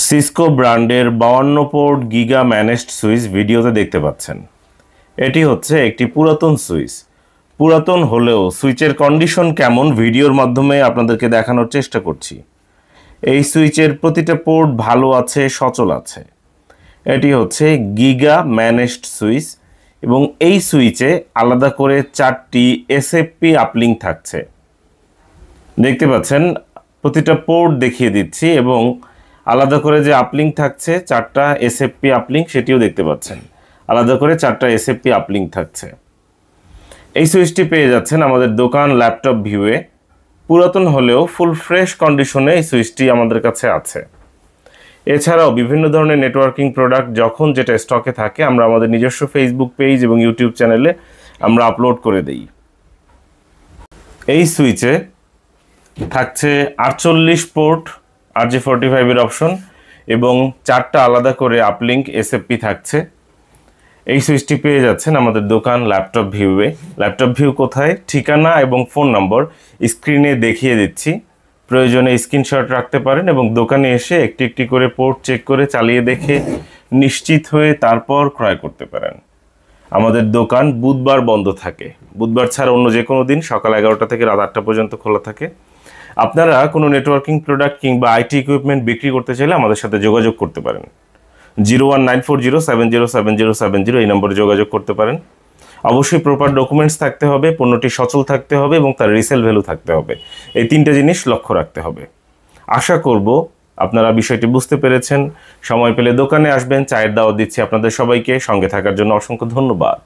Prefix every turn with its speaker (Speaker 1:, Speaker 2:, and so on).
Speaker 1: Cisco ব্র্যান্ডের 52 port giga managed switch ভিডিওতে দেখতে পাচ্ছেন। এটি হচ্ছে একটি পুরাতন সুইচ। পুরাতন হলেও সুইচের কন্ডিশন কেমন ভিডিওর মাধ্যমে আপনাদেরকে দেখানোর চেষ্টা করছি। এই সুইচের প্রতিটা পোর্ট ভালো আছে, সচল আছে। এটি হচ্ছে গিগা ম্যানেজড সুইচ এবং এই সুইচে আলাদা করে 4টি এসএফপি আপলিঙ্ক থাকছে। দেখতে পাচ্ছেন প্রতিটা পোর্ট দেখিয়ে দিচ্ছি এবং আলাদা করে যে আপলিঙ্ক থাকছে 4টা এসএফপি আপলিঙ্ক সেটিও দেখতে পাচ্ছেন। আলাদা করে 4টা এসএফপি আপলিঙ্ক থাকছে। এই সুইচটি পেয়ে যাচ্ছেন আমাদের দোকান ল্যাপটপ ভিউয়ে। পুরাতন হলেও ফুল ফ্রেশ কন্ডিশনে এই সুইচটি আমাদের কাছে আছে। এছাড়াও বিভিন্ন ধরনের নেটওয়ার্কিং প্রোডাক্ট যখন যেটা স্টকে থাকে আমরা আমাদের নিজস্ব ফেসবুক পেজ এবং ইউটিউব চ্যানেলে আমরা আপলোড করে দেই। এই সুইচে থাকছে 48 পোর্ট RJ45 এর অপশন এবং 4টা আলাদা করে আপলিঙ্ক এসএফপি থাকছে। এই সুইচটি পেয়ে যাচ্ছেন আমাদের দোকান ল্যাপটপ ভিউয়ে। ল্যাপটপ ভিউ কোথায়, ঠিকানা এবং ফোন নম্বর স্ক্রিনে দেখিয়ে দিচ্ছি। প্রয়োজনে স্ক্রিনশট রাখতে পারেন এবং দোকানে এসে একটি একটি করে পোর্ট চেক করে চালিয়ে দেখে নিশ্চিত হয়ে তারপর ক্রয় করতে পারেন। আমাদের দোকান বুধবার বন্ধ থাকে। বুধবার ছাড়া অন্য যে কোনো দিন সকাল 11টা থেকে রাত 8টা পর্যন্ত খোলা থাকে। আপনারা কোনো নেটওয়ার্কিং প্রোডাক্ট কিংবা আইটি ইকুইপমেন্ট বিক্রি করতে চাইলে আমাদের সাথে যোগাযোগ করতে পারেন। 01940707070 এই নম্বরে যোগাযোগ করতে পারেন। অবশ্যই প্রপার ডকুমেন্টস থাকতে হবে, পণ্যটি সচল থাকতে হবে এবং তার রিসেল ভ্যালু থাকতে হবে। এই 3টে জিনিস লক্ষ্য রাখতে হবে। আশা করব আপনারা বিষয়টি বুঝতে পেরেছেন। সময় পেলে দোকানে আসবেন। চায়ের দাওয়াত দিচ্ছি আপনাদের সবাইকে। সঙ্গে থাকার জন্য অসংখ্য ধন্যবাদ।